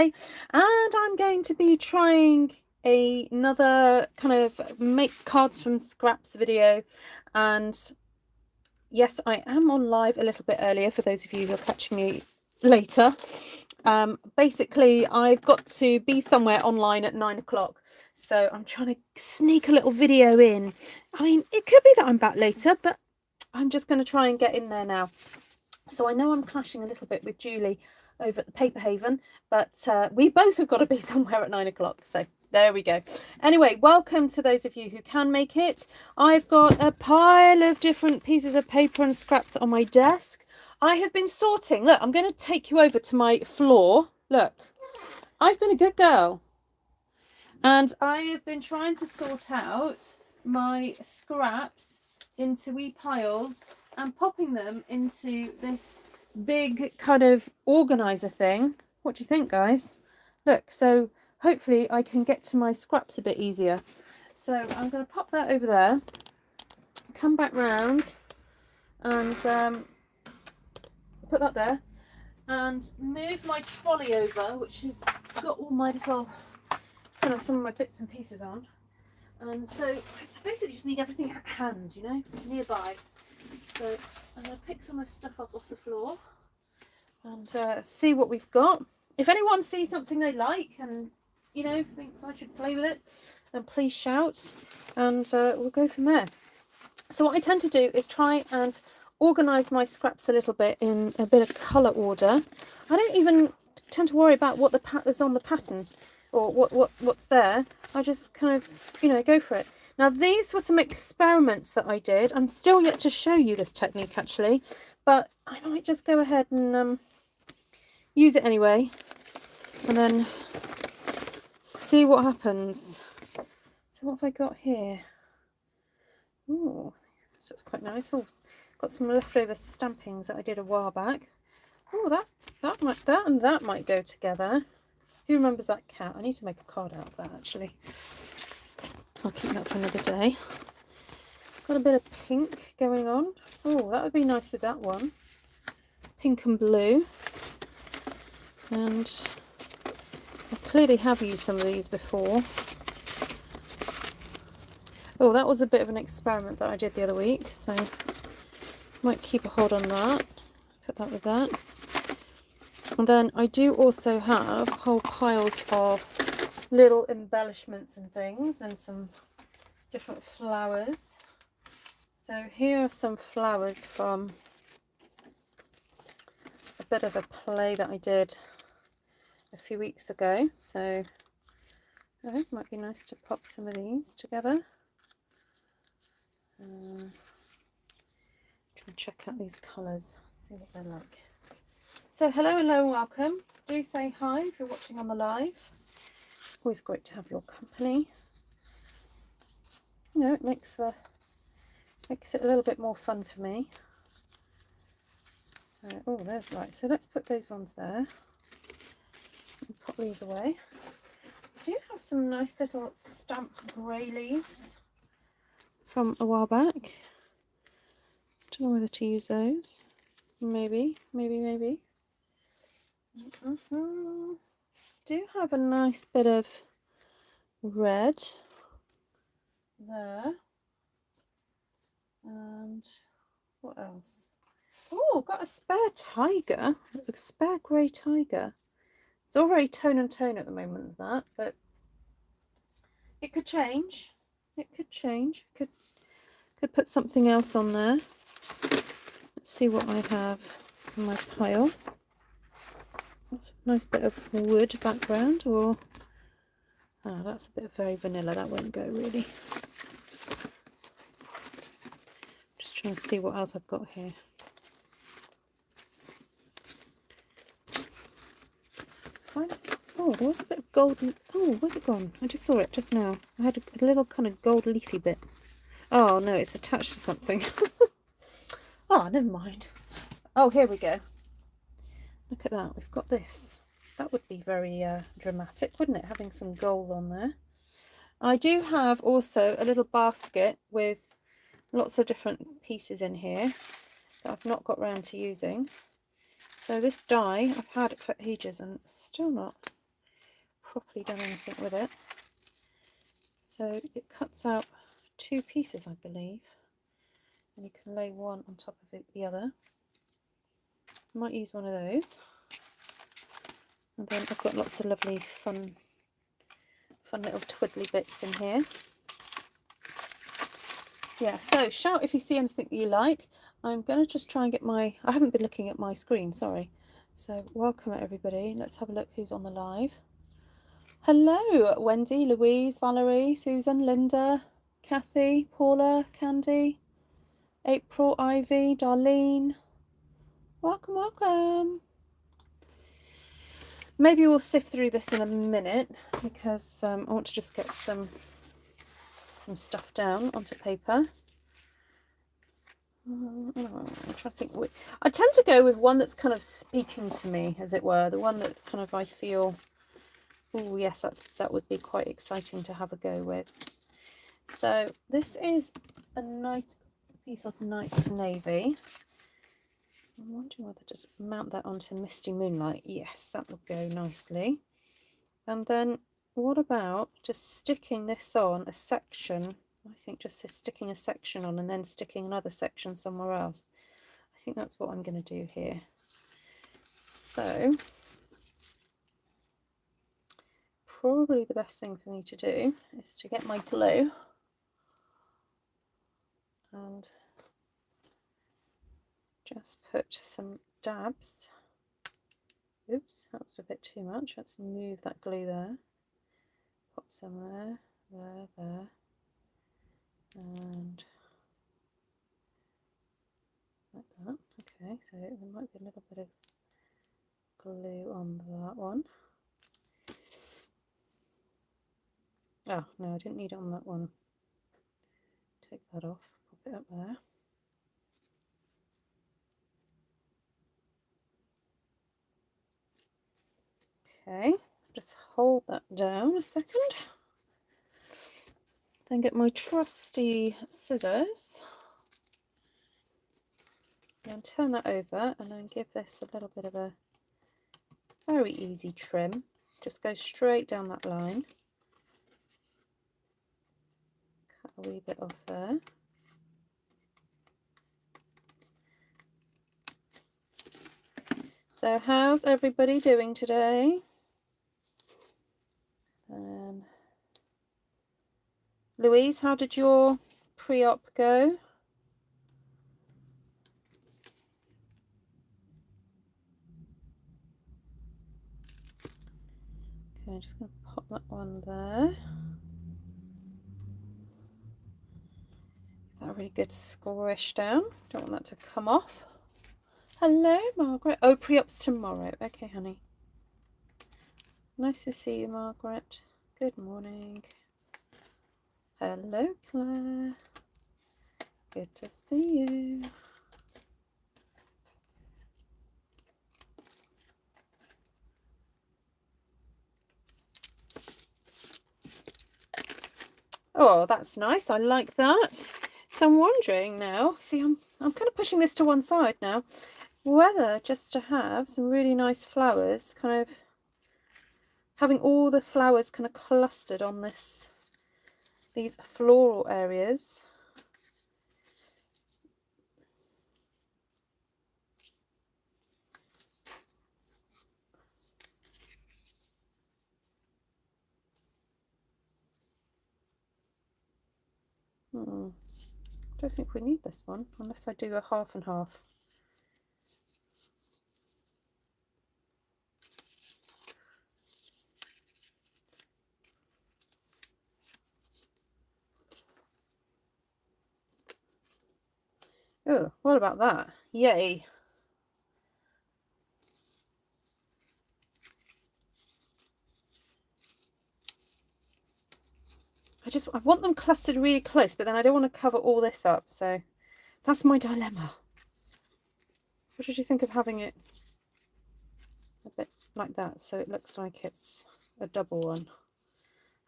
And I'm going to be trying another kind of make cards from scraps video. And yes, I am on live a little bit earlier for those of you who are catching me later. Basically, I've got to be somewhere online at 9 o'clock. So I'm trying to sneak a little video in. I mean, it could be that I'm back later, but I'm just going to try and get in there now. So I know I'm clashing a little bit with Julie over at the Paper Haven, but we both have got to be somewhere at 9 o'clock. So there we go. Anyway, welcome to those of you who can make it. I've got a pile of different pieces of paper and scraps on my desk. I have been sorting. Look, I'm going to take you over to my floor. Look, I've been a good girl. And I have been trying to sort out my scraps into wee piles and popping them into this big kind of organizer thing. What do you think, guys? Look, so hopefully I can get to my scraps a bit easier. So I'm going to pop that over there, come back round and put that there and move my trolley over, which has got all my little kind of some of my bits and pieces on. And so I basically just need everything at hand, you know, nearby. So I'm going to pick some of this stuff up off the floor and see what we've got. If anyone sees something they like and, you know, thinks I should play with it, then please shout and we'll go from there. So what I tend to do is try and organise my scraps a little bit in a bit of colour order. I don't even tend to worry about what is on the pattern or what's there. I just kind of, you know, go for it. Now these were some experiments that I did. I'm still yet to show you this technique actually, but I might just go ahead and use it anyway and then see what happens. So what have I got here? Oh, this looks quite nice. Oh, got some leftover stampings that I did a while back. Oh, that might go together. Who remembers that cat? I need to make a card out of that actually. I'll keep that for another day. Got a bit of pink going on. Oh, that would be nice with that one. Pink and blue. And I clearly have used some of these before. Oh, that was a bit of an experiment that I did the other week, so might keep a hold on that. Put that with that. And then I do also have whole piles of little embellishments and things and some different flowers. So here are some flowers from a bit of a play that I did a few weeks ago. So I think it might be nice to pop some of these together. Try and check out these colours, see what they're like. So hello and welcome. Do say hi if you're watching on the live. Always great to have your company. You know, it makes it a little bit more fun for me. So oh, there's right. So let's put those ones there. And put these away. I do have some nice little stamped grey leaves from a while back. Don't know whether to use those. Maybe. Do have a nice bit of red there. And what else? Oh, got a spare tiger, a spare grey tiger. It's all very tone and tone at the moment of that, but it could change. It could change. Could put something else on there. Let's see what I have in my pile. That's a nice bit of wood background, or that's a bit of very vanilla. That won't go really. Just trying to see what else I've got here. Oh, there was a bit of golden. Oh, where's it gone? I just saw it just now. I had a little kind of gold leafy bit. Oh no, it's attached to something. Oh, never mind. Oh, here we go. Look at that. We've got this. That would be very dramatic, wouldn't it? Having some gold on there. I do have also a little basket with lots of different pieces in here that I've not got round to using. So this die, I've had it for ages and still not properly done anything with it. So it cuts out 2 pieces, I believe, and you can lay one on top of the other. I might use one of those. And then I've got lots of lovely fun little twiddly bits in here. Yeah, so shout if you see anything that you like. I'm going to just try and get I haven't been looking at my screen, sorry. So welcome everybody. Let's have a look who's on the live. Hello, Wendy, Louise, Valerie, Susan, Linda, Kathy, Paula, Candy, April, Ivy, Darlene. Welcome, welcome. Maybe we'll sift through this in a minute because I want to just get some stuff down onto paper. I'm trying to think. I tend to go with one that's kind of speaking to me, as it were. The one that kind of I feel, oh yes, that would be quite exciting to have a go with. So this is a piece of night navy. I'm wondering whether to just mount that onto Misty Moonlight. Yes, that would go nicely. And then what about just sticking this on a section? I think just sticking a section on and then sticking another section somewhere else. I think that's what I'm going to do here. So probably the best thing for me to do is to get my glue and just put some dabs. Oops, that was a bit too much. Let's move that glue there. Pop some there, there, and like that. Okay, so there might be a little bit of glue on that one. Oh, no, I didn't need it on that one. Take that off, pop it up there. Okay, just hold that down a second. Then get my trusty scissors and turn that over and then give this a little bit of a very easy trim. Just go straight down that line. Cut a wee bit off there. So how's everybody doing today? Louise, how did your pre-op go? Okay, I'm just going to pop that one there. That really good squish down. Don't want that to come off. Hello, Margaret. Oh, pre-op's tomorrow. Okay, honey. Nice to see you, Margaret. Good morning. Hello, Claire. Good to see you. Oh, that's nice. I like that. So I'm wondering now, see, I'm kind of pushing this to one side now, whether just to have some really nice flowers, kind of having all the flowers kind of clustered on these floral areas. I don't think we need this one unless I do a half and half. Oh, what about that? Yay. I want them clustered really close, but then I don't want to cover all this up, so that's my dilemma. What did you think of having it a bit like that, so it looks like it's a double one?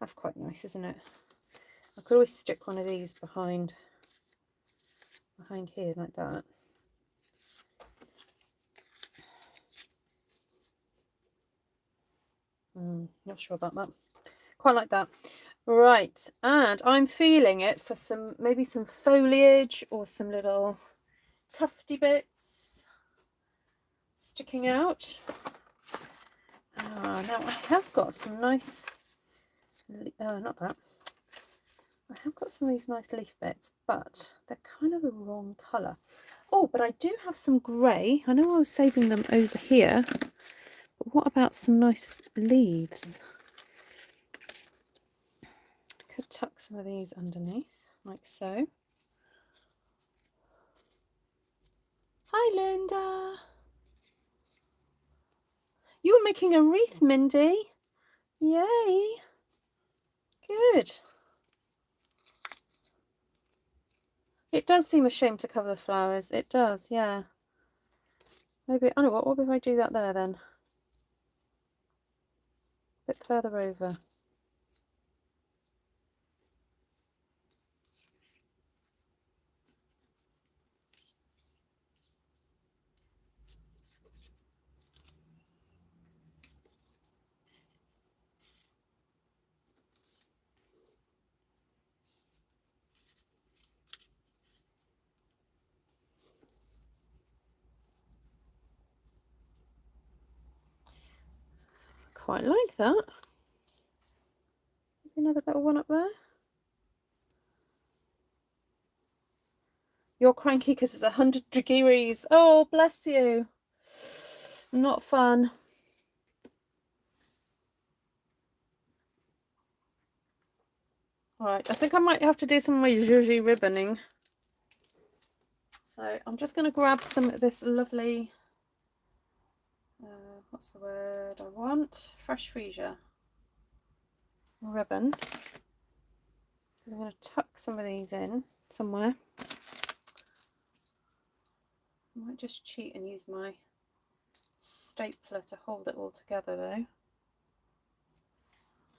That's quite nice, isn't it? I could always stick one of these behind here like that. Not sure about that. Quite like that. Right, and I'm feeling it for some, maybe some foliage or some little tufty bits sticking out. Now I have got some nice, not that. I have got some of these nice leaf bits, but they're kind of the wrong colour. Oh, but I do have some grey. I know I was saving them over here, but what about some nice leaves? Could tuck some of these underneath, like so. Hi, Linda. You were making a wreath, Mindy. Yay. Good. It does seem a shame to cover the flowers. It does, yeah. Maybe, I don't know, what if I do that there then? A bit further over. Quite like that. Another little one up there. You're cranky because it's 100 degrees. Oh, bless you. Not fun. All right, I think I might have to do some of my zhuzhi ribboning. So I'm just going to grab some of this lovely, what's the word I want? Fresh freesia ribbon. I'm going to tuck some of these in somewhere. I might just cheat and use my stapler to hold it all together though.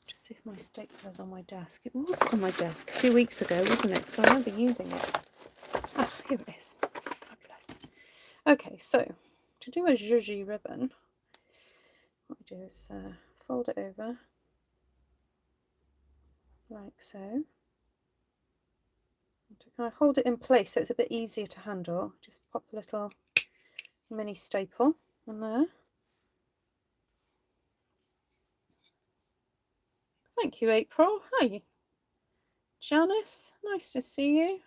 Just see if my stapler's on my desk. It was on my desk a few weeks ago, wasn't it? Because I remember using it. Ah, here it is. Fabulous. Okay, so to do a zhuzhi ribbon, what I do is fold it over like so. To kind of hold it in place so it's a bit easier to handle, just pop a little mini staple on there. Thank you, April. Hi, Janice. Nice to see you.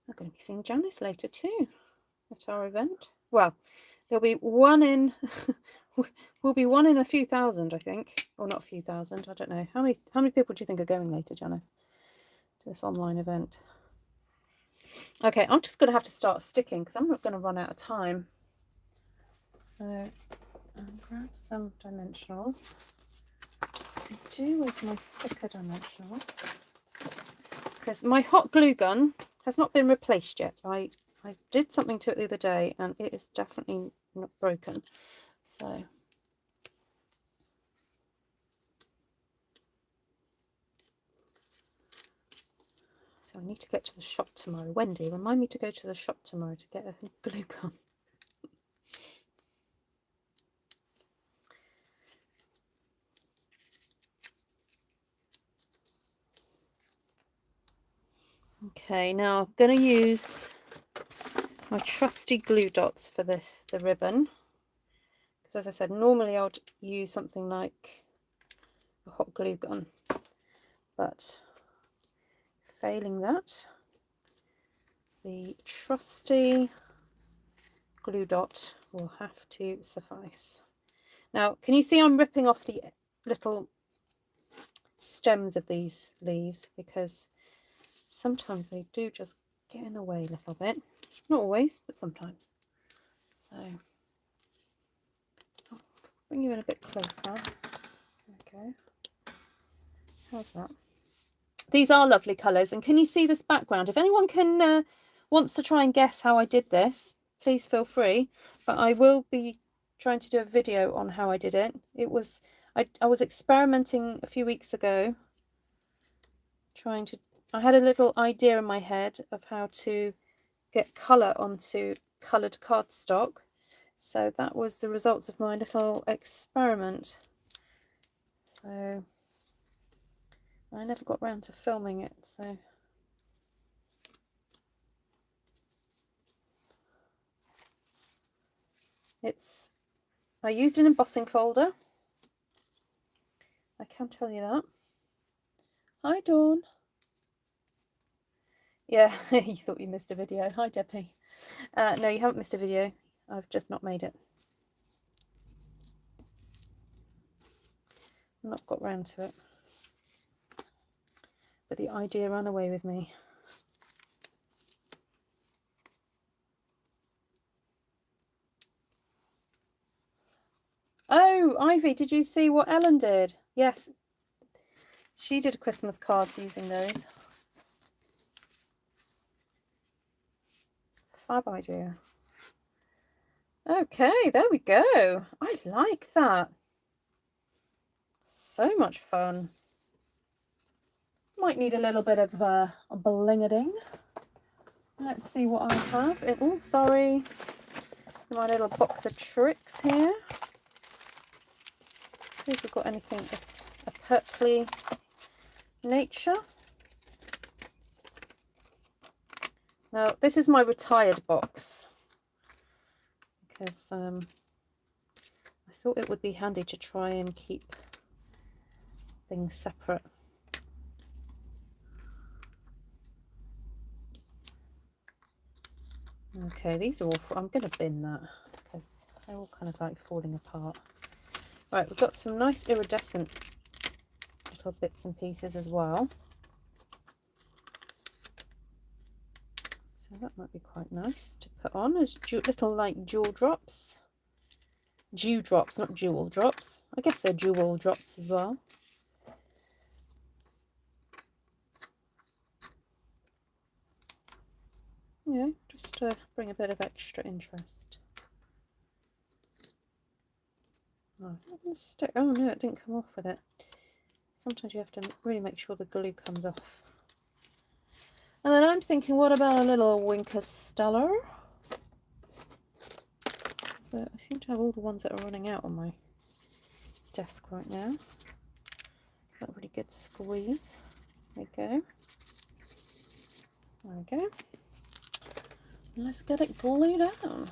I'm going to be seeing Janice later too at our event. Well, there'll be one in. We'll be one in a few thousand, I think, or not a few thousand. I don't know. How many people do you think are going later, Janice, to this online event? Okay, I'm just going to have to start sticking because I'm not going to run out of time. So I'll grab some dimensionals. I do with my thicker dimensionals because my hot glue gun has not been replaced yet. I did something to it the other day and it is definitely not broken. So I need to get to the shop tomorrow. Wendy, remind me to go to the shop tomorrow to get a glue gun. Okay, now I'm going to use my trusty glue dots for the ribbon. Because as I said, normally I would use something like a hot glue gun. But failing that, the trusty glue dot will have to suffice. Now, can you see I'm ripping off the little stems of these leaves because sometimes they do just get in the way a little bit. Not always, but sometimes. So I'll bring you in a bit closer. Okay. How's that? These are lovely colours, and can you see this background? If anyone can wants to try and guess how I did this, please feel free. But I will be trying to do a video on how I did it. It was I was experimenting a few weeks ago, I had a little idea in my head of how to get colour onto coloured cardstock. So that was the results of my little experiment. So I never got round to filming it, so I used an embossing folder, I can tell you that. Hi Dawn. Yeah, you thought you missed a video. Hi Debbie. No, you haven't missed a video. I've just not made it. I've not got round to it. But the idea ran away with me. Oh, Ivy, did you see what Ellen did? Yes, she did Christmas cards using those. Fab idea. Okay, there we go. I like that. So much fun. Might need a little bit of a bling-a-ding. Let's see what I have. Oh, sorry. My little box of tricks here. See if we've got anything of a purpley nature. Now, this is my retired box because I thought it would be handy to try and keep things separate. Okay, these are all, I'm going to bin that because they're all kind of like falling apart. Right, we've got some nice iridescent little bits and pieces as well. So that might be quite nice to put on as little like jewel drops. Dew drops, not jewel drops. I guess they're jewel drops as well. Yeah, just to bring a bit of extra interest. Oh, is that going to stick? Oh no, it didn't come off with it. Sometimes you have to really make sure the glue comes off. And then I'm thinking, what about a little Winker Stellar? But I seem to have all the ones that are running out on my desk right now. Got a really good squeeze. There we go. There we go. Let's get it glued down.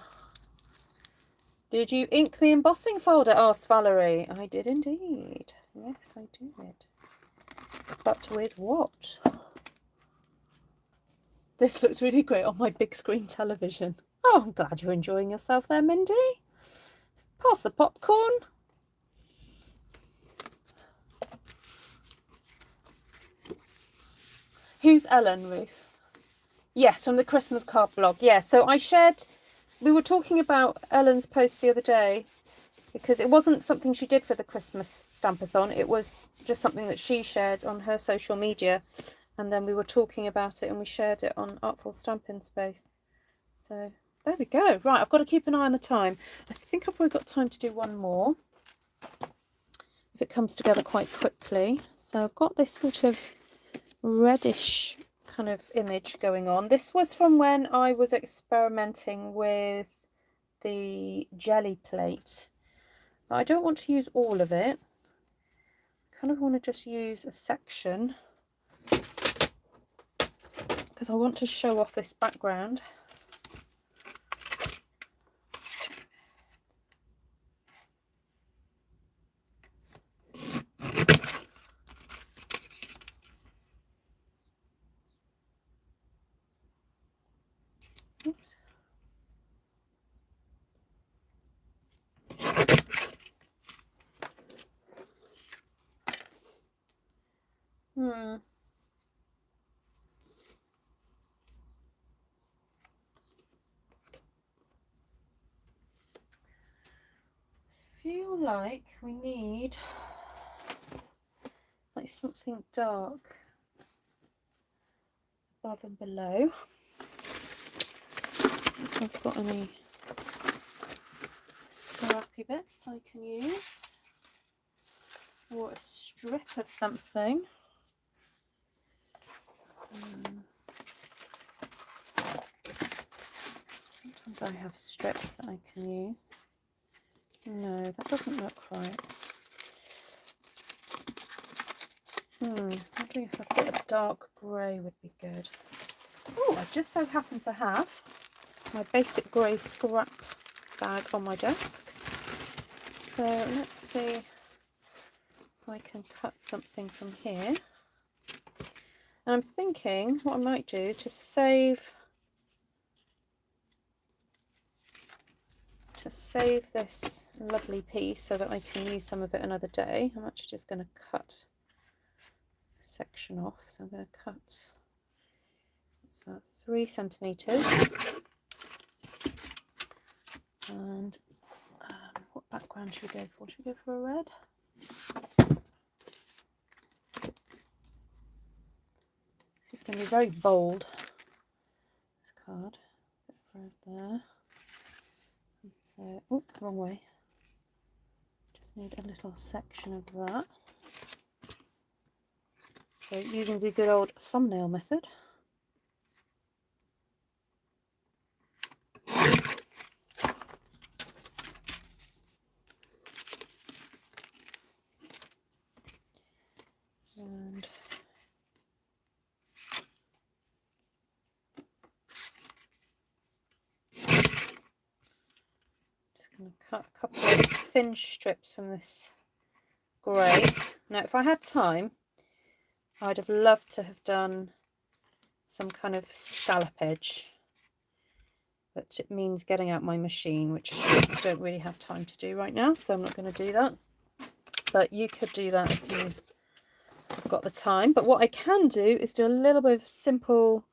Did you ink the embossing folder? Asked Valerie. I did indeed. Yes, I did. But with what? This looks really great on my big screen television. Oh, I'm glad you're enjoying yourself there, Mindy. Pass the popcorn. Who's Ellen, Ruth? Yes, from the Christmas card blog. Yeah, so we were talking about Ellen's post the other day because it wasn't something she did for the Christmas Stampathon. It was just something that she shared on her social media. And then we were talking about it and we shared it on Artful Stampin Space. So there we go. Right, I've got to keep an eye on the time. I think I've probably got time to do one more if it comes together quite quickly. So I've got this sort of reddish kind of image going on. This was from when I was experimenting with the jelly plate. But I don't want to use all of it. I kind of want to just use a section because I want to show off this background. Oops. Feel like we need like something dark above and below. See if I've got any scrappy bits I can use, or a strip of something. Sometimes I have strips that I can use. No, that doesn't look right. Wondering if a bit of dark grey would be good. Oh, I just so happen to have my basic grey scrap bag on my desk. So let's see if I can cut something from here. And I'm thinking what I might do to save this lovely piece so that I can use some of it another day. I'm actually just going to cut a section off. So I'm going to cut, what's that, 3 centimetres. And what background should we go for? Should we go for a red? This is going to be very bold, this card. Bit of red there. And so, oh, wrong way. Just need a little section of that. So using the good old thumbnail method. And just going to cut a couple of thin strips from this grey. Now, if I had time, I'd have loved to have done some kind of scallop edge, but it means getting out my machine, which I don't really have time to do right now, so I'm not going to do that. But you could do that if you've got the time. But what I can do is do a little bit of simple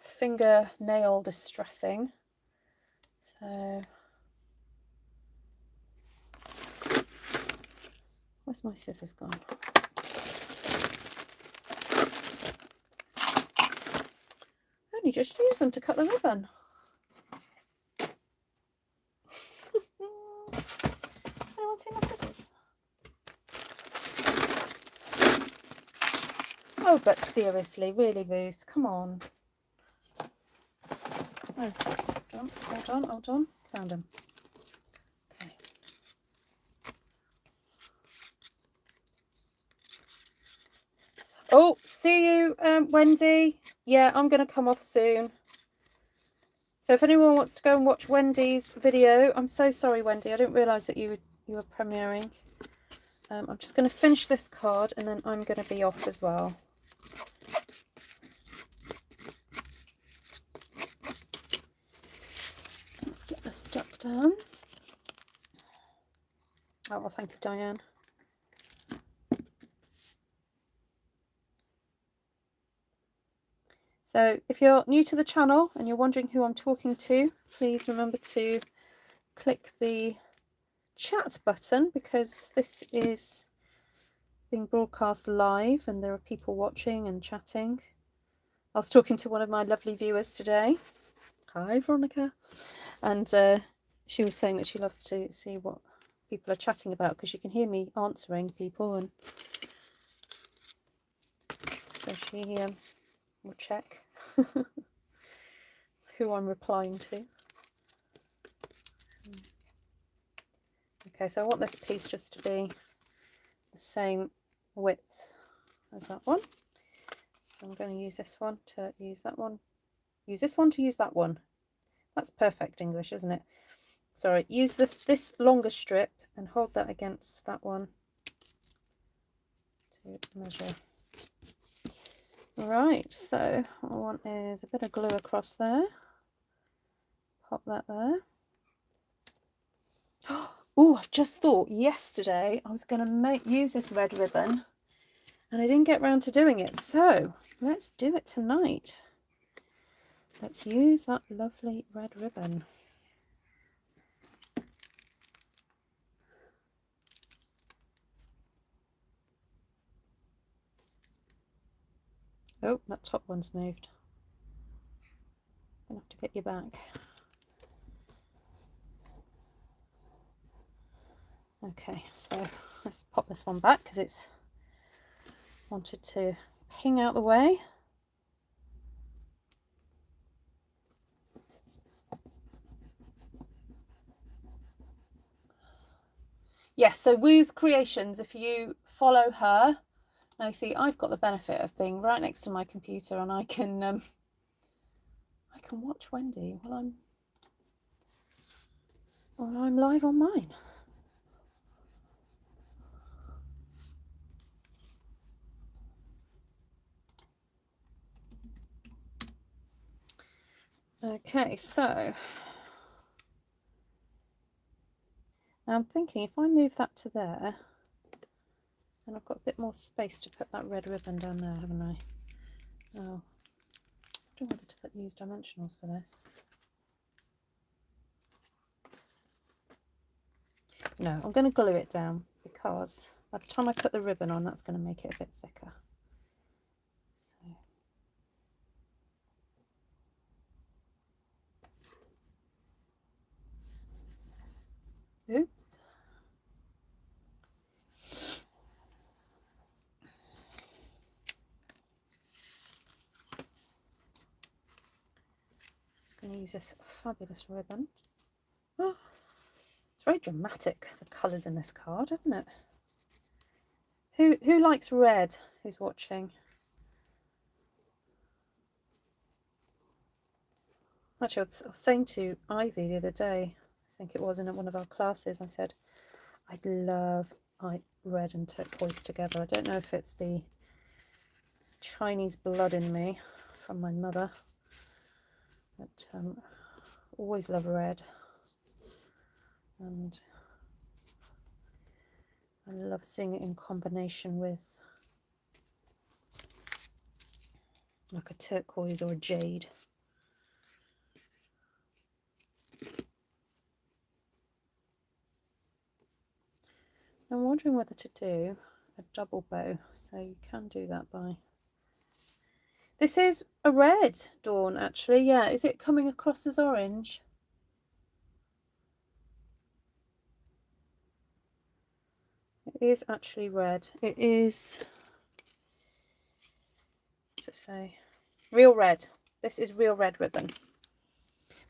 fingernail distressing. So where's my scissors gone? I only just use them to cut the ribbon. Anyone see my scissors? Oh, but seriously, really, Ruth, come on. Oh, hold on, found them. Okay. Oh, see you, Wendy. Yeah, I'm going to come off soon. So if anyone wants to go and watch Wendy's video, I'm so sorry, Wendy. I didn't realise that you were premiering. I'm just going to finish this card and then I'm going to be off as well. Let's get this stuck down. Oh, well, thank you, Diane. So if you're new to the channel and you're wondering who I'm talking to, please remember to click the chat button, because this is being broadcast live and there are people watching and chatting. I was talking to one of my lovely viewers today. Hi, Veronica. And she was saying that she loves to see what people are chatting about, because you can hear me answering people, and so she will check who I'm replying to. Okay, so I want this piece just to be the same width as that one. I'm going to use this one to use that one. Use this one to use that one. That's perfect English, isn't it? Sorry, use this longer strip and hold that against that one to measure. Right, so what I want is a bit of glue across there. Pop that there. Oh, I just thought yesterday I was going to use this red ribbon and I didn't get round to doing it. So let's do it tonight. Let's use that lovely red ribbon. Oh, that top one's moved. I'm going to have to get you back. Okay, so let's pop this one back because it's wanted to ping out the way. Yes, so Woo's Creations, if you follow her, now you see I've got the benefit of being right next to my computer, and I can watch Wendy while I'm live on mine. Okay, so now I'm thinking if I move that to there, then I've got a bit more space to put that red ribbon down there, haven't I? Oh, I don't want to use dimensionals for this. No, I'm going to glue it down because by the time I put the ribbon on, that's going to make it a bit thicker. So, oops. Just going to use this fabulous ribbon. Oh, it's very dramatic, the colours in this card, isn't it? Who likes red? Who's watching? Actually, I was saying to Ivy the other day, I think it was in one of our classes, I said, I'd love red and turquoise together. I don't know if it's the Chinese blood in me from my mother, but always love red. And I love seeing it in combination with like a turquoise or a jade. I'm wondering whether to do a double bow, so you can do that by... This is a red, Dawn, actually. Yeah, is it coming across as orange? It is actually red. It is, what's it say? Real red. This is real red ribbon.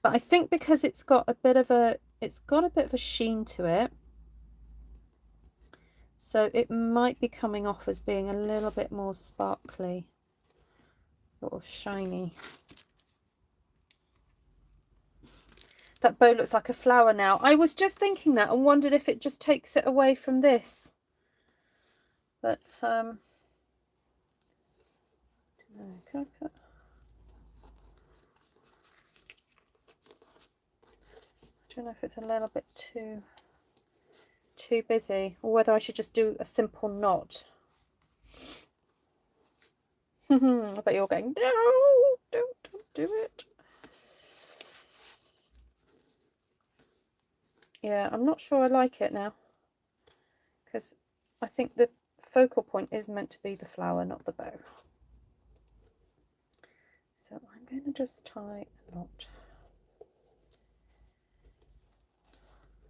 But I think because it's got a bit of a sheen to it, so it might be coming off as being a little bit more sparkly, sort of shiny. That bow looks like a flower now. I was just thinking that and wondered if it just takes it away from this. But can I put... I don't know if it's a little bit too busy, or whether I should just do a simple knot. I bet you're going, no, don't do it. Yeah, I'm not sure I like it now, because I think the focal point is meant to be the flower, not the bow. So I'm going to just tie a knot.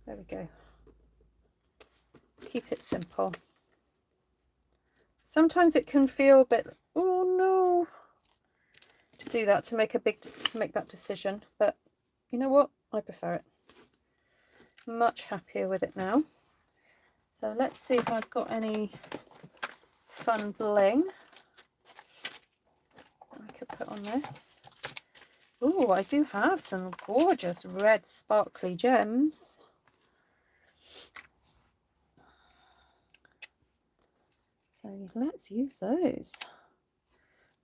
There we go. Keep it simple. Sometimes it can feel a bit, oh no, to do that, to make that decision, but you know what, I prefer it. Much happier with it now. So let's see if I've got any fun bling I could put on this. Oh, I do have some gorgeous red sparkly gems. So let's use those.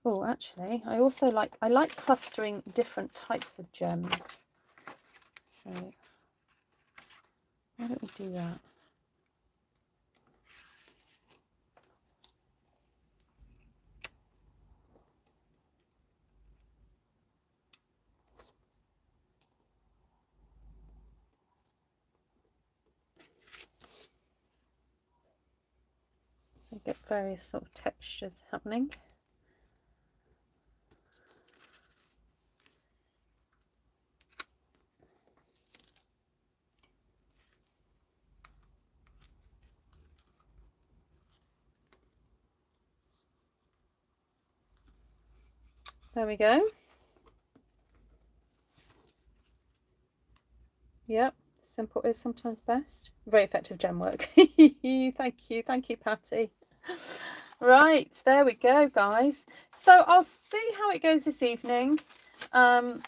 Oh, actually, I also like clustering different types of gems. So why don't we do that? So get various sort of textures happening. There we go. Yep, Simple is sometimes best. Very effective gem work. Thank you, Patty. Right, there we go, guys. So I'll see how it goes this evening. And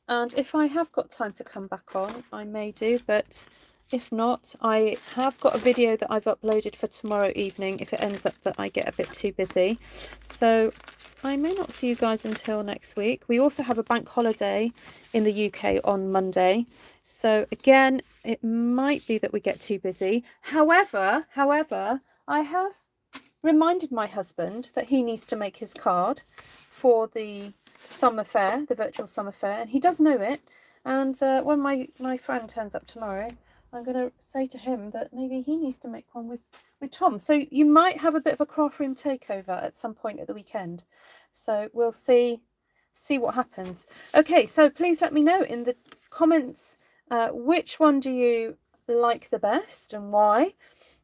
if I have got time to come back on, I may do, but if not, I have got a video that I've uploaded for tomorrow evening if it ends up that I get a bit too busy. So I may not see you guys until next week. We also have a bank holiday in the UK on Monday. So again, it might be that we get too busy. However, I have reminded my husband that he needs to make his card for the summer fair, the virtual summer fair, and he does know it. And when my friend turns up tomorrow, I'm going to say to him that maybe he needs to make one with Tom. So you might have a bit of a craft room takeover at some point at the weekend. So we'll see what happens. Okay, so please let me know in the comments which one do you like the best and why.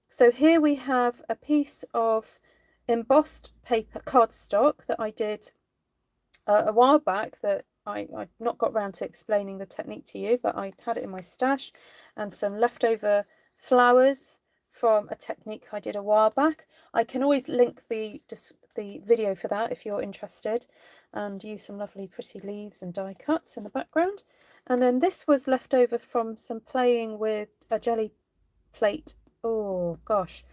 So here we have a piece of embossed paper cardstock that I did a while back that I've not got round to explaining the technique to you, but I had it in my stash, and some leftover flowers from a technique I did a while back. I can always link the video for that if you're interested, and use some lovely pretty leaves and die cuts in the background. And then this was left over from some playing with a jelly plate, oh gosh,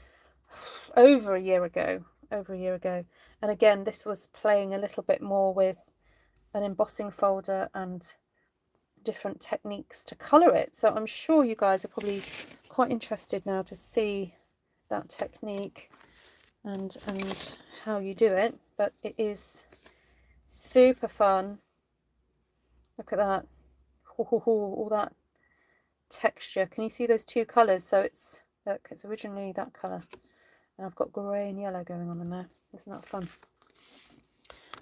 over a year ago. And again, this was playing a little bit more with an embossing folder and different techniques to colour it. So I'm sure you guys are probably quite interested now to see that technique and how you do it. But it is super fun. Look at that. All that texture. Can you see those two colours? So it's, look, it's originally that colour. And I've got grey and yellow going on in there. Isn't that fun?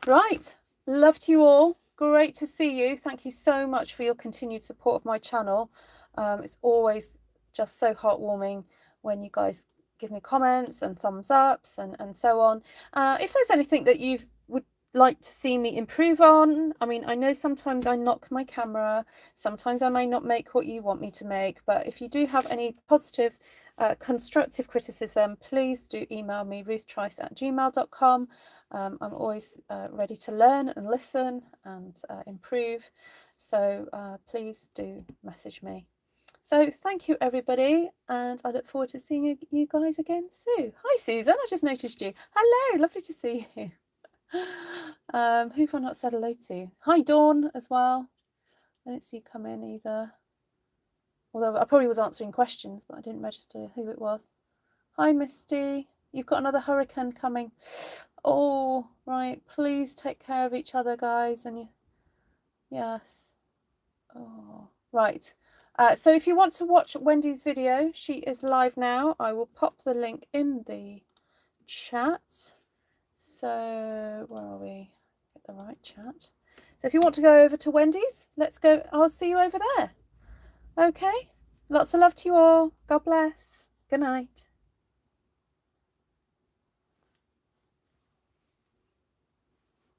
Right. Love to you all. Great to see you. Thank you so much for your continued support of my channel. It's always just so heartwarming when you guys give me comments and thumbs ups and so on. If there's anything that you would like to see me improve on, I mean, I know sometimes I knock my camera, sometimes I may not make what you want me to make, but if you do have any positive constructive criticism, please do email me, ruthtrice@gmail.com. I'm always ready to learn and listen and improve, so please do message me. So thank you everybody, and I look forward to seeing you guys again soon. Hi Susan, I just noticed you. Hello, lovely to see you. Who have I not said hello to? Hi Dawn as well. I didn't see you come in either. Although I probably was answering questions, but I didn't register who it was. Hi, Misty. You've got another hurricane coming. Oh, right. Please take care of each other, guys. And yes. Oh, right. So if you want to watch Wendy's video, she is live now. I will pop the link in the chat. So where are we? Get the right chat. So if you want to go over to Wendy's, let's go. I'll see you over there. Okay, lots of love to you all. God bless. Good night.